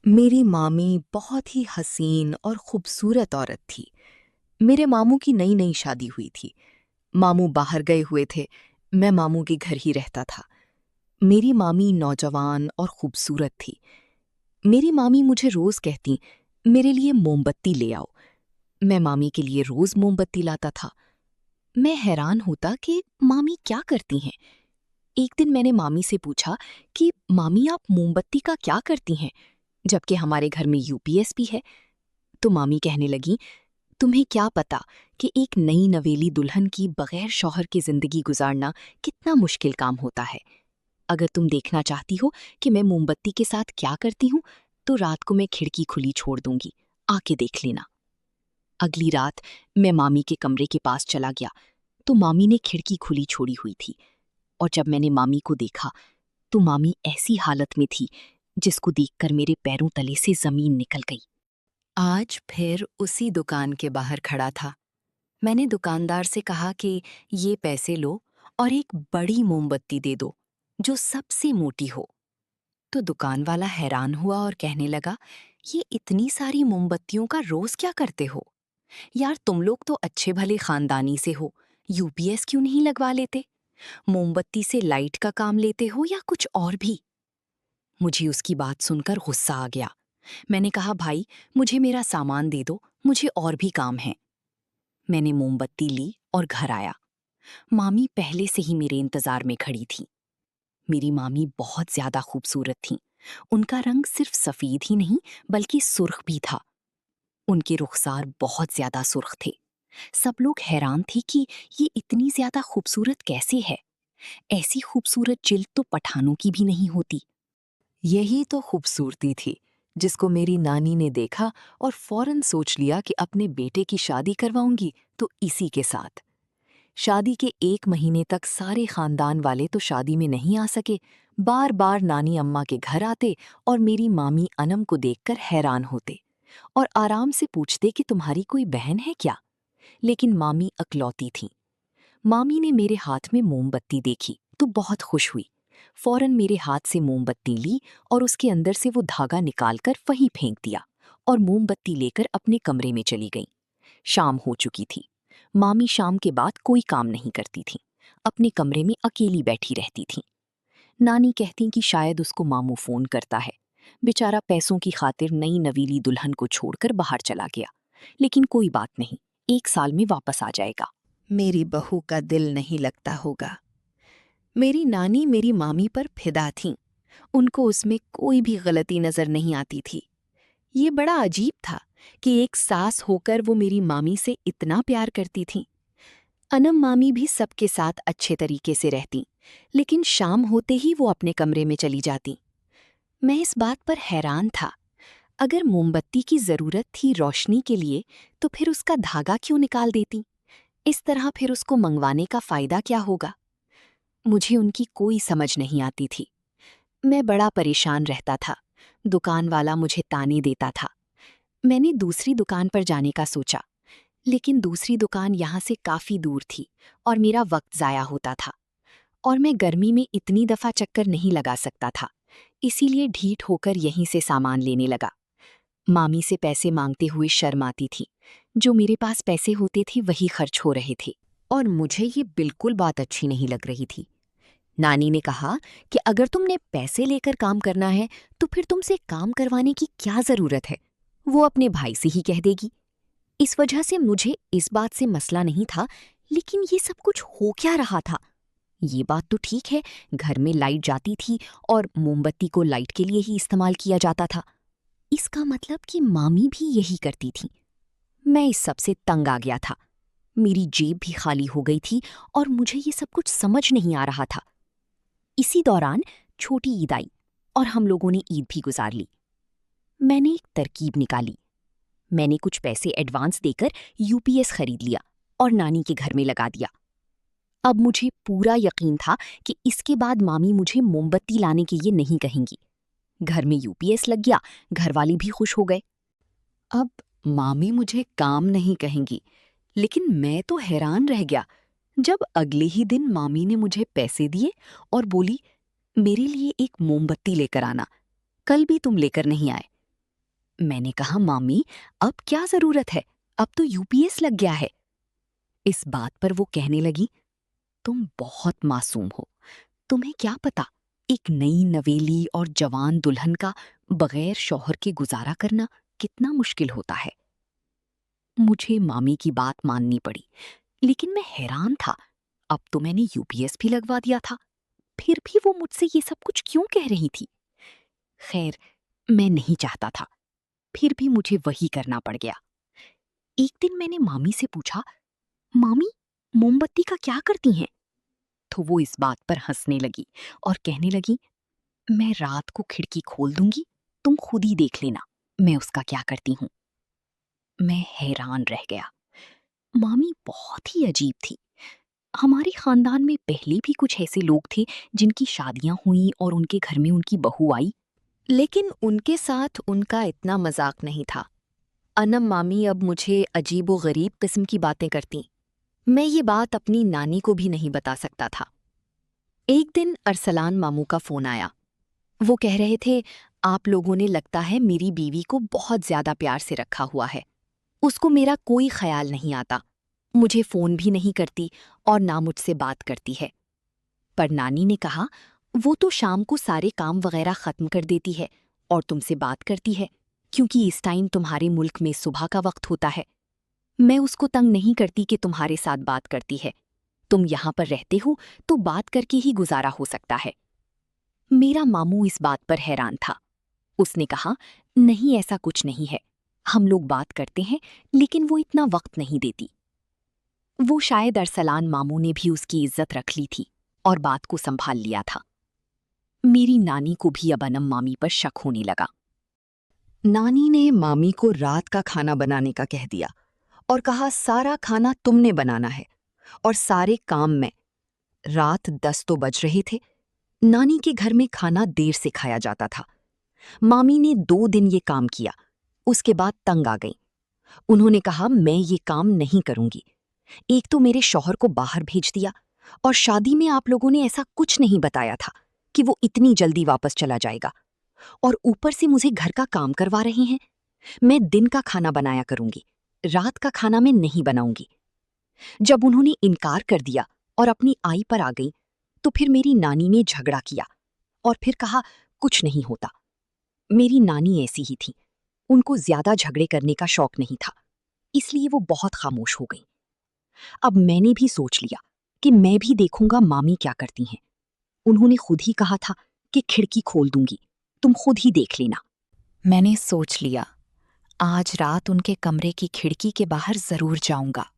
मेरी मामी बहुत ही हसीन और खूबसूरत औरत थी। मेरे मामू की नई नई शादी हुई थी। मामू बाहर गए हुए थे। मैं मामू के घर ही रहता था। मेरी मामी नौजवान और खूबसूरत थी। मेरी मामी मुझे रोज कहती, मेरे लिए मोमबत्ती ले आओ। मैं मामी के लिए रोज मोमबत्ती लाता था। मैं हैरान होता कि मामी क्या करती हैं। एक दिन मैंने मामी से पूछा कि मामी आप मोमबत्ती का क्या करती हैं, जबकि हमारे घर में यूपीएस भी है। तो मामी कहने लगी, तुम्हें क्या पता कि एक नई नवेली दुल्हन की बगैर शौहर की जिंदगी गुजारना कितना मुश्किल काम होता है। अगर तुम देखना चाहती हो कि मैं मोमबत्ती के साथ क्या करती हूँ, तो रात को मैं खिड़की खुली छोड़ दूंगी, आके देख लेना। अगली रात मैं मामी के कमरे के पास चला गया तो मामी ने खिड़की खुली छोड़ी हुई थी। और जब मैंने मामी को देखा तो मामी ऐसी हालत में थी जिसको देखकर मेरे पैरों तले से जमीन निकल गई। आज फिर उसी दुकान के बाहर खड़ा था। मैंने दुकानदार से कहा कि ये पैसे लो और एक बड़ी मोमबत्ती दे दो जो सबसे मोटी हो। तो दुकान वाला हैरान हुआ और कहने लगा, ये इतनी सारी मोमबत्तियों का रोज क्या करते हो? यार तुम लोग तो अच्छे भले खानदानी से हो, यूपीएस क्यों नहीं लगवा लेते? मोमबत्ती से लाइट का काम लेते हो या कुछ और भी? मुझे उसकी बात सुनकर गुस्सा आ गया। मैंने कहा, भाई मुझे मेरा सामान दे दो, मुझे और भी काम है। मैंने मोमबत्ती ली और घर आया। मामी पहले से ही मेरे इंतजार में खड़ी थी। मेरी मामी बहुत ज्यादा खूबसूरत थीं। उनका रंग सिर्फ सफेद ही नहीं बल्कि सुर्ख भी था। उनके रुखसार बहुत ज्यादा सुर्ख थे। सब लोग हैरान थे कि ये इतनी ज्यादा खूबसूरत कैसे है। ऐसी खूबसूरत जिल्द तो पठानों की भी नहीं होती। यही तो खूबसूरती थी जिसको मेरी नानी ने देखा और फौरन सोच लिया कि अपने बेटे की शादी करवाऊंगी तो इसी के साथ। शादी के 1 महीने तक सारे खानदान वाले तो शादी में नहीं आ सके। बार बार नानी अम्मा के घर आते और मेरी मामी अनम को देखकर हैरान होते और आराम से पूछते कि तुम्हारी कोई बहन है क्या। लेकिन मामी अकलौती थी। मामी ने मेरे हाथ में मोमबत्ती देखी तो बहुत खुश हुई। फौरन मेरे हाथ से मोमबत्ती ली और उसके अंदर से वो धागा निकालकर वहीं फेंक दिया और मोमबत्ती लेकर अपने कमरे में चली गई। शाम हो चुकी थी। मामी शाम के बाद कोई काम नहीं करती थी, अपने कमरे में अकेली बैठी रहती थी। नानी कहती कि शायद उसको मामू फोन करता है। बेचारा पैसों की खातिर नई नवीली दुल्हन को छोड़कर बाहर चला गया। लेकिन कोई बात नहीं, 1 साल में वापस आ जाएगा। मेरी बहू का दिल नहीं लगता होगा। मेरी नानी मेरी मामी पर फिदा थीं। उनको उसमें कोई भी गलती नजर नहीं आती थी। ये बड़ा अजीब था कि एक सास होकर वो मेरी मामी से इतना प्यार करती थीं। अनम मामी भी सबके साथ अच्छे तरीके से रहती, लेकिन शाम होते ही वो अपने कमरे में चली जाती। मैं इस बात पर हैरान था। अगर मोमबत्ती की जरूरत थी रोशनी के लिए, तो फिर उसका धागा क्यों निकाल देती? इस तरह फिर उसको मंगवाने का फायदा क्या होगा? मुझे उनकी कोई समझ नहीं आती थी। मैं बड़ा परेशान रहता था। दुकान वाला मुझे ताने देता था। मैंने दूसरी दुकान पर जाने का सोचा, लेकिन दूसरी दुकान यहाँ से काफी दूर थी और मेरा वक्त जाया होता था। और मैं गर्मी में इतनी दफा चक्कर नहीं लगा सकता था, इसीलिए ढीठ होकर यहीं से सामान लेने लगा। मामी से पैसे मांगते हुए शर्म आती थी। जो मेरे पास पैसे होते थे वही खर्च हो रहे थे और मुझे ये बिल्कुल बात अच्छी नहीं लग रही थी। नानी ने कहा कि अगर तुमने पैसे लेकर काम करना है तो फिर तुमसे काम करवाने की क्या जरूरत है, वो अपने भाई से ही कह देगी। इस वजह से मुझे इस बात से मसला नहीं था, लेकिन ये सब कुछ हो क्या रहा था? ये बात तो ठीक है, घर में लाइट जाती थी और मोमबत्ती को लाइट के लिए ही इस्तेमाल किया जाता था। इसका मतलब कि मामी भी यही करती थी। मैं इस सब से तंग आ गया था। मेरी जेब भी खाली हो गई थी और मुझे ये सब कुछ समझ नहीं आ रहा था। इसी दौरान छोटी ईद आई और हम लोगों ने ईद भी गुजार ली। मैंने एक तरकीब निकाली। मैंने कुछ पैसे एडवांस देकर यूपीएस खरीद लिया और नानी के घर में लगा दिया। अब मुझे पूरा यकीन था कि इसके बाद मामी मुझे मोमबत्ती लाने के लिए नहीं कहेंगी। घर में यूपीएस लग गया, घरवाली भी खुश हो गए। अब मामी मुझे काम नहीं कहेंगी, लेकिन मैं तो हैरान रह गया जब अगले ही दिन मामी ने मुझे पैसे दिए और बोली, मेरे लिए एक मोमबत्ती लेकर आना, कल भी तुम लेकर नहीं आए। मैंने कहा, मामी अब क्या जरूरत है, अब तो यूपीएस लग गया है। इस बात पर वो कहने लगी, तुम बहुत मासूम हो, तुम्हें क्या पता एक नई नवेली और जवान दुल्हन का बगैर शौहर के गुजारा करना कितना मुश्किल होता है। मुझे मामी की बात माननी पड़ी, लेकिन मैं हैरान था। अब तो मैंने यूपीएस भी लगवा दिया था, फिर भी वो मुझसे ये सब कुछ क्यों कह रही थी? खैर, मैं नहीं चाहता था, फिर भी मुझे वही करना पड़ गया। एक दिन मैंने मामी से पूछा, मामी मोमबत्ती का क्या करती हैं? तो वो इस बात पर हंसने लगी और कहने लगी, मैं रात को खिड़की खोल दूंगी, तुम खुद ही देख लेना मैं उसका क्या करती हूँ। मैं हैरान रह गया। मामी बहुत ही अजीब थी। हमारे खानदान में पहले भी कुछ ऐसे लोग थे जिनकी शादियां हुई और उनके घर में उनकी बहू आई, लेकिन उनके साथ उनका इतना मजाक नहीं था। अनम मामी अब मुझे अजीबो गरीब किस्म की बातें करती। मैं ये बात अपनी नानी को भी नहीं बता सकता था। एक दिन अरसलान मामू का फोन आया। वो कह रहे थे, आप लोगों ने लगता है मेरी बीवी को बहुत ज्यादा प्यार से रखा हुआ है। उसको मेरा कोई ख्याल नहीं आता, मुझे फोन भी नहीं करती और ना मुझसे बात करती है। पर नानी ने कहा, वो तो शाम को सारे काम वगैरह खत्म कर देती है और तुमसे बात करती है, क्योंकि इस टाइम तुम्हारे मुल्क में सुबह का वक्त होता है। मैं उसको तंग नहीं करती कि तुम्हारे साथ बात करती है। तुम यहाँ पर रहते हो तो बात करके ही गुजारा हो सकता है। मेरा मामू इस बात पर हैरान था। उसने कहा, नहीं ऐसा कुछ नहीं है, हम लोग बात करते हैं, लेकिन वो इतना वक्त नहीं देती। वो शायद अरसलान मामू ने भी उसकी इज्जत रख ली थी और बात को संभाल लिया था। मेरी नानी को भी अब अनम मामी पर शक होने लगा। नानी ने मामी को रात का खाना बनाने का कह दिया और कहा, सारा खाना तुमने बनाना है और सारे काम में। रात 10 तो बज रहे थे। नानी के घर में खाना देर से खाया जाता था। मामी ने 2 दिन ये काम किया, उसके बाद तंग आ गई। उन्होंने कहा, मैं ये काम नहीं करूंगी। एक तो मेरे शौहर को बाहर भेज दिया और शादी में आप लोगों ने ऐसा कुछ नहीं बताया था कि वो इतनी जल्दी वापस चला जाएगा, और ऊपर से मुझे घर का काम करवा रहे हैं। मैं दिन का खाना बनाया करूंगी, रात का खाना मैं नहीं बनाऊंगी। जब उन्होंने इनकार कर दिया और अपनी आई पर आ गई, तो फिर मेरी नानी ने झगड़ा किया और फिर कहा, कुछ नहीं होता। मेरी नानी ऐसी ही थी, उनको ज्यादा झगड़े करने का शौक नहीं था, इसलिए वो बहुत खामोश हो गई। अब मैंने भी सोच लिया कि मैं भी देखूंगा मामी क्या करती हैं। उन्होंने खुद ही कहा था कि खिड़की खोल दूंगी, तुम खुद ही देख लेना। मैंने सोच लिया, आज रात उनके कमरे की खिड़की के बाहर जरूर जाऊंगा।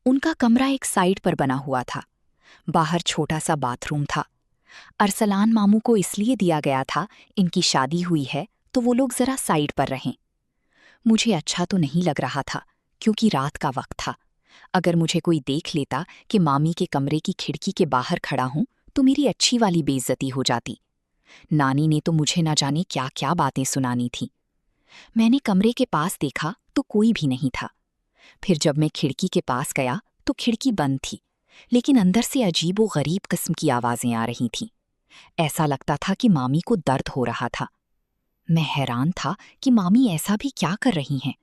उनका कमरा एक साइड पर बना हुआ था, बाहर छोटा सा बाथरूम था। अरसलान मामू को इसलिए दिया गया था, इनकी शादी हुई है तो वो लोग जरा साइड पर रहें। मुझे अच्छा तो नहीं लग रहा था, क्योंकि रात का वक्त था। अगर मुझे कोई देख लेता कि मामी के कमरे की खिड़की के बाहर खड़ा हूं, तो मेरी अच्छी वाली बेइज्जती हो जाती। नानी ने तो मुझे न जाने क्या क्या बातें सुनानी थी। मैंने कमरे के पास देखा तो कोई भी नहीं था। फिर जब मैं खिड़की के पास गया तो खिड़की बंद थी, लेकिन अंदर से अजीबो गरीब किस्म की आवाजें आ रही थीं। ऐसा लगता था कि मामी को दर्द हो रहा था। मैं हैरान था कि मामी ऐसा भी क्या कर रही हैं।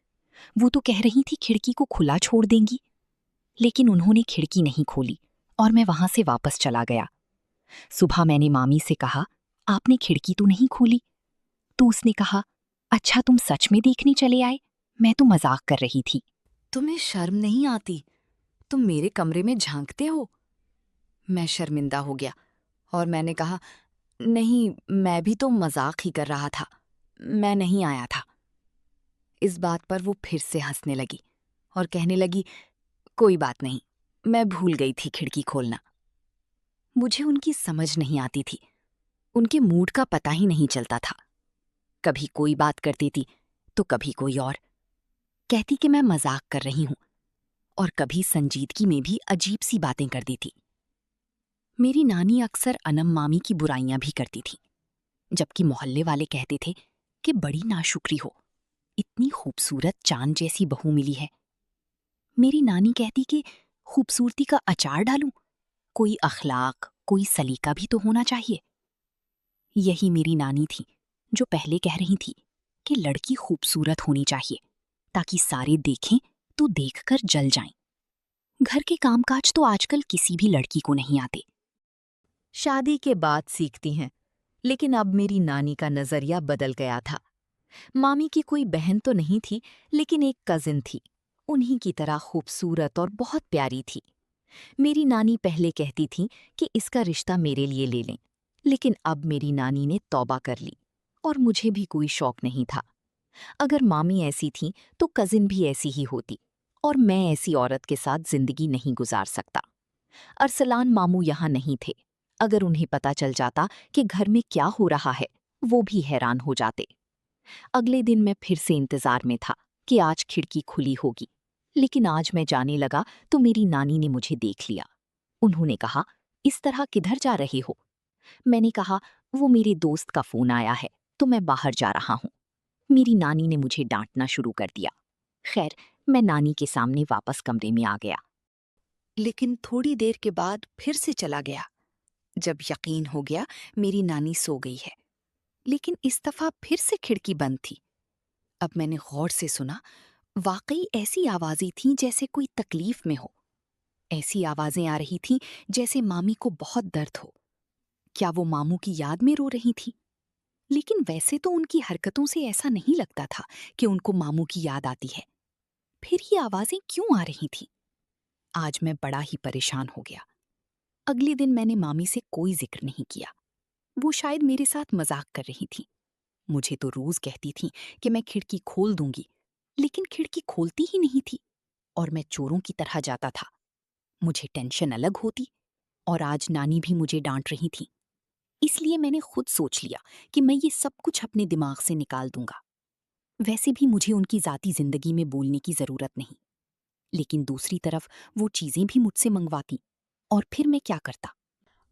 वो तो कह रही थी खिड़की को खुला छोड़ देंगी, लेकिन उन्होंने खिड़की नहीं खोली और मैं वहां से वापस चला गया। सुबह मैंने मामी से कहा, आपने खिड़की तो नहीं खोली? तो उसने कहा, अच्छा तुम सच में देखने चले आए, मैं तो मजाक कर रही थी। तुम्हें शर्म नहीं आती? तुम मेरे कमरे में झांकते हो? मैं शर्मिंदा हो गया और मैंने कहा, नहीं, मैं भी तो मजाक ही कर रहा था, मैं नहीं आया था। इस बात पर वो फिर से हंसने लगी और कहने लगी, कोई बात नहीं, मैं भूल गई थी खिड़की खोलना। मुझे उनकी समझ नहीं आती थी, उनके मूड का पता ही नहीं चलता था। कभी कोई बात करती थी तो कभी कोई और, कहती कि मैं मजाक कर रही हूं, और कभी संजीदगी में भी अजीब सी बातें कर दी थी। मेरी नानी अक्सर अनम मामी की बुराइयां भी करती थी, जबकि मोहल्ले वाले कहते थे कि बड़ी नाशुक्री हो, इतनी खूबसूरत चांद जैसी बहू मिली है। मेरी नानी कहती कि खूबसूरती का अचार डालूं, कोई अखलाक, कोई सलीका भी तो होना चाहिए। यही मेरी नानी थी जो पहले कह रही थी कि लड़की खूबसूरत होनी चाहिए ताकि सारे देखें तो देखकर जल जाएं। घर के कामकाज तो आजकल किसी भी लड़की को नहीं आते। शादी के बाद सीखती हैं, लेकिन अब मेरी नानी का नजरिया बदल गया था। मामी की कोई बहन तो नहीं थी, लेकिन एक कजिन थी। उन्हीं की तरह खूबसूरत और बहुत प्यारी थी। मेरी नानी पहले कहती थी कि इसका रिश्ता मेरे लिए ले लें, लेकिन अब मेरी नानी ने तौबा कर ली और मुझे भी कोई शौक नहीं था। अगर मामी ऐसी थी तो कजिन भी ऐसी ही होती, और मैं ऐसी औरत के साथ जिंदगी नहीं गुजार सकता। अरसलान मामू यहाँ नहीं थे। अगर उन्हें पता चल जाता कि घर में क्या हो रहा है, वो भी हैरान हो जाते। अगले दिन मैं फिर से इंतजार में था कि आज खिड़की खुली होगी, लेकिन आज मैं जाने लगा तो मेरी नानी ने मुझे देख लिया। उन्होंने कहा, इस तरह किधर जा रहे हो? मैंने कहा, वो मेरे दोस्त का फोन आया है तो मैं बाहर जा रहा हूँ। मेरी नानी ने मुझे डांटना शुरू कर दिया। खैर, मैं नानी के सामने वापस कमरे में आ गया, लेकिन थोड़ी देर के बाद फिर से चला गया। जब यकीन हो गया मेरी नानी सो गई है, लेकिन इस दफा फिर से खिड़की बंद थी। अब मैंने गौर से सुना, वाकई ऐसी आवाजें थीं जैसे कोई तकलीफ में हो। ऐसी आवाजें आ रही थीं जैसे मामी को बहुत दर्द हो। क्या वो मामू की याद में रो रही थी? लेकिन वैसे तो उनकी हरकतों से ऐसा नहीं लगता था कि उनको मामू की याद आती है। फिर ये आवाजें क्यों आ रही थी? आज मैं बड़ा ही परेशान हो गया। अगले दिन मैंने मामी से कोई जिक्र नहीं किया। वो शायद मेरे साथ मजाक कर रही थी। मुझे तो रोज कहती थी कि मैं खिड़की खोल दूंगी, लेकिन खिड़की खोलती ही नहीं थी और मैं चोरों की तरह जाता था। मुझे टेंशन अलग होती, और आज नानी भी मुझे डांट रही थी। इसलिए मैंने खुद सोच लिया कि मैं ये सब कुछ अपने दिमाग से निकाल दूंगा। वैसे भी मुझे उनकी जाती जिंदगी में बोलने की जरूरत नहीं, लेकिन दूसरी तरफ वो चीजें भी मुझसे मंगवाती, और फिर मैं क्या करता?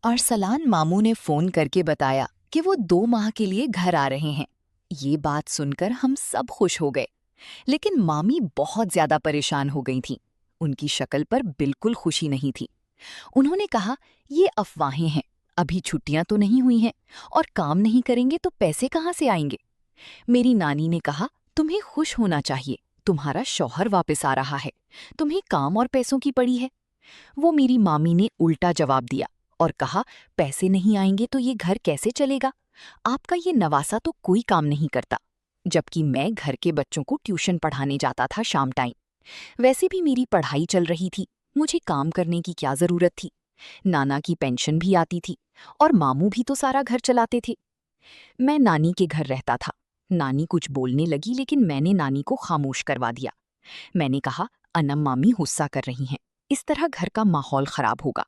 अरसलान मामू ने फोन करके बताया कि वो 2 माह के लिए घर आ रहे हैं। ये बात सुनकर हम सब खुश हो गए, लेकिन मामी बहुत ज्यादा परेशान हो गई थीं। उनकी शक्ल पर बिल्कुल खुशी नहीं थी। उन्होंने कहा, ये अफवाहें हैं, अभी छुट्टियां तो नहीं हुई हैं, और काम नहीं करेंगे तो पैसे कहाँ से आएंगे? मेरी नानी ने कहा, तुम्हें खुश होना चाहिए, तुम्हारा शौहर वापस आ रहा है, तुम्हें काम और पैसों की पड़ी है। वो मेरी मामी ने उल्टा जवाब दिया और कहा, पैसे नहीं आएंगे तो ये घर कैसे चलेगा? आपका ये नवासा तो कोई काम नहीं करता, जबकि मैं घर के बच्चों को ट्यूशन पढ़ाने जाता था शाम टाइम। वैसे भी मेरी पढ़ाई चल रही थी, मुझे काम करने की क्या जरूरत थी? नाना की पेंशन भी आती थी, और मामू भी तो सारा घर चलाते थे। मैं नानी के घर रहता था। नानी कुछ बोलने लगी, लेकिन मैंने नानी को खामोश करवा दिया। मैंने कहा, अनम मामी गुस्सा कर रही हैं, इस तरह घर का माहौल खराब होगा।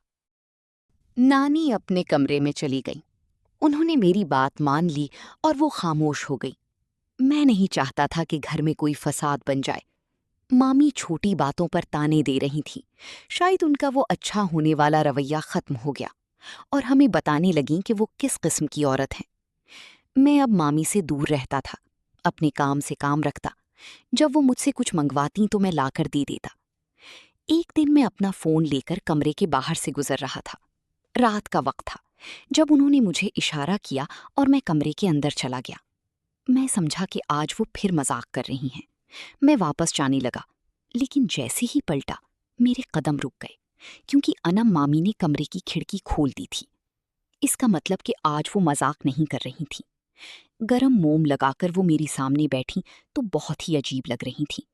नानी अपने कमरे में चली गई। उन्होंने मेरी बात मान ली और वो खामोश हो गई। मैं नहीं चाहता था कि घर में कोई फसाद बन जाए। मामी छोटी बातों पर ताने दे रही थी। शायद उनका वो अच्छा होने वाला रवैया खत्म हो गया, और हमें बताने लगीं कि वो किस किस्म की औरत हैं। मैं अब मामी से दूर रहता था, अपने काम से काम रखता। जब वो मुझसे कुछ मंगवाती तो मैं लाकर दे देता। एक दिन मैं अपना फोन लेकर कमरे के बाहर से गुजर रहा था। रात का वक्त था जब उन्होंने मुझे इशारा किया और मैं कमरे के अंदर चला गया। मैं समझा कि आज वो फिर मजाक कर रही हैं। मैं वापस जाने लगा, लेकिन जैसे ही पलटा मेरे कदम रुक गए, क्योंकि अनम मामी ने कमरे की खिड़की खोल दी थी। इसका मतलब कि आज वो मजाक नहीं कर रही थी। गरम मोम लगाकर वो मेरी सामने बैठी तो बहुत ही अजीब लग रही थी।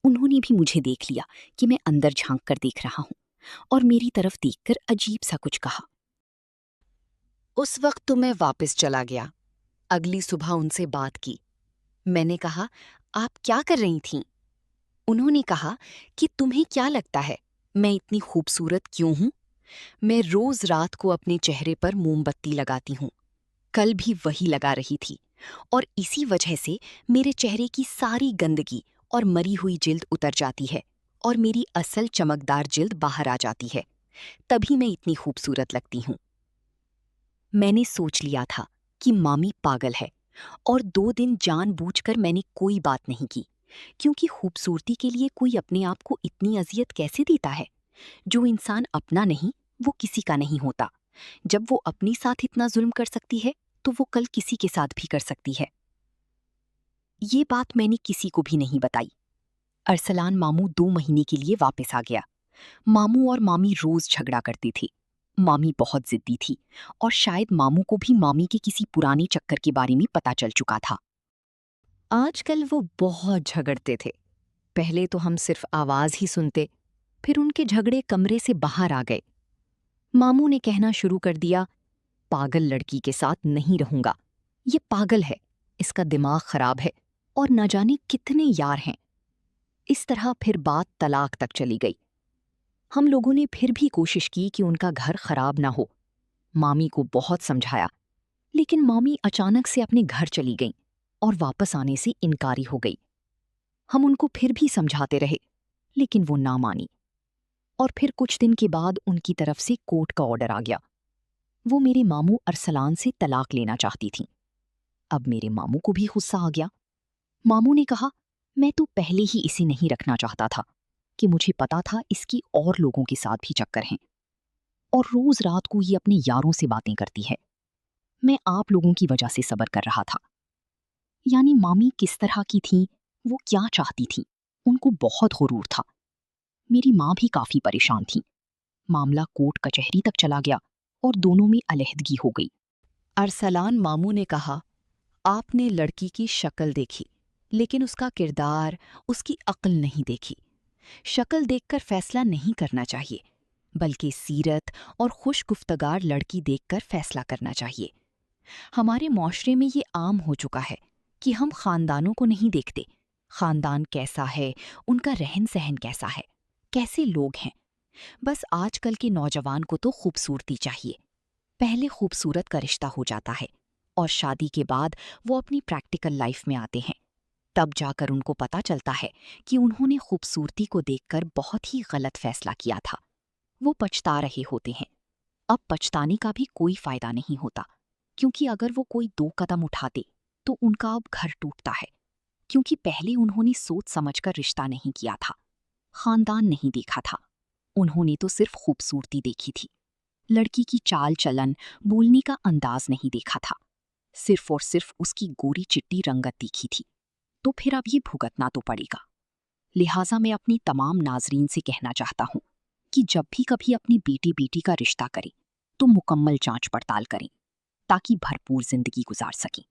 उन्होंने भी मुझे देख लिया कि मैं अंदर झांक कर देख रहा हूं, और मेरी तरफ देखकर अजीब सा कुछ कहा। उस वक्त तो मैं वापस चला गया। अगली सुबह उनसे बात की। मैंने कहा, आप क्या कर रही थीं? उन्होंने कहा कि तुम्हें क्या लगता है, मैं इतनी खूबसूरत क्यों हूं? मैं रोज रात को अपने चेहरे पर मोमबत्ती लगाती हूँ। कल भी वही लगा रही थी, और इसी वजह से मेरे चेहरे की सारी गंदगी और मरी हुई जिल्द उतर जाती है, और मेरी असल चमकदार जिल्द बाहर आ जाती है। तभी मैं इतनी खूबसूरत लगती हूँ। मैंने सोच लिया था कि मामी पागल है, और 2 दिन जानबूझकर मैंने कोई बात नहीं की, क्योंकि खूबसूरती के लिए कोई अपने आप को इतनी अजियत कैसे देता है? जो इंसान अपना नहीं, वो किसी का नहीं होता। जब वो अपनी साथ इतना जुल्म कर सकती है, तो वो कल किसी के साथ भी कर सकती है। ये बात मैंने किसी को भी नहीं बताई। अरसलान मामू 2 महीने के लिए वापस आ गया। मामू और मामी रोज झगड़ा करती थी। मामी बहुत जिद्दी थी और शायद मामू को भी मामी के किसी पुराने चक्कर के बारे में पता चल चुका था। आजकल वो बहुत झगड़ते थे। पहले तो हम सिर्फ आवाज ही सुनते, फिर उनके झगड़े कमरे से बाहर आ गए। मामू ने कहना शुरू कर दिया, पागल लड़की के साथ नहीं रहूंगा। ये पागल है, इसका दिमाग खराब है और न जाने कितने यार हैं। इस तरह फिर बात तलाक तक चली गई। हम लोगों ने फिर भी कोशिश की कि उनका घर खराब ना हो। मामी को बहुत समझाया, लेकिन मामी अचानक से अपने घर चली गईं और वापस आने से इनकारी हो गई। हम उनको फिर भी समझाते रहे, लेकिन वो ना मानी। और फिर कुछ दिन के बाद उनकी तरफ से कोर्ट का ऑर्डर आ गया। वो मेरे मामू अरसलान से तलाक लेना चाहती थीं। अब मेरे मामू को भी गुस्सा आ गया। मामू ने कहा, मैं तो पहले ही इसे नहीं रखना चाहता था, कि मुझे पता था इसकी और लोगों के साथ भी चक्कर हैं और रोज रात को ये अपने यारों से बातें करती है। मैं आप लोगों की वजह से सब्र कर रहा था। यानी मामी किस तरह की थीं, वो क्या चाहती थीं, उनको बहुत गुरूर था। मेरी माँ भी काफी परेशान थी। मामला कोर्ट कचहरी तक चला गया और दोनों में अलहदगी हो गई। अरसलान मामू ने कहा, आपने लड़की की शक्ल देखी, लेकिन उसका किरदार, उसकी अक्ल नहीं देखी। शक्ल देखकर फैसला नहीं करना चाहिए, बल्कि सीरत और खुशगुफ्तगार लड़की देखकर फैसला करना चाहिए। हमारे माशरे में ये आम हो चुका है कि हम खानदानों को नहीं देखते। खानदान कैसा है, उनका रहन सहन कैसा है, कैसे लोग हैं। बस आजकल के नौजवान को तो खूबसूरती चाहिए। पहले खूबसूरत का रिश्ता हो जाता है और शादी के बाद वो अपनी प्रैक्टिकल लाइफ में आते हैं। तब जाकर उनको पता चलता है कि उन्होंने खूबसूरती को देखकर बहुत ही गलत फैसला किया था। वो पछता रहे होते हैं। अब पछताने का भी कोई फायदा नहीं होता, क्योंकि अगर वो कोई 2 कदम उठाते तो उनका अब घर टूटता है, क्योंकि पहले उन्होंने सोच समझकर रिश्ता नहीं किया था, खानदान नहीं देखा था। उन्होंने तो सिर्फ खूबसूरती देखी थी। लड़की की चाल चलन, बोलने का अंदाज नहीं देखा था। सिर्फ और सिर्फ उसकी गोरी चिट्टी रंगत देखी थी। तो फिर अब ये भुगतना तो पड़ेगा। लिहाजा मैं अपनी तमाम नाजरीन से कहना चाहता हूँ कि जब भी कभी अपनी बेटी का रिश्ता करें तो मुकम्मल जांच पड़ताल करें, ताकि भरपूर जिंदगी गुजार सकें।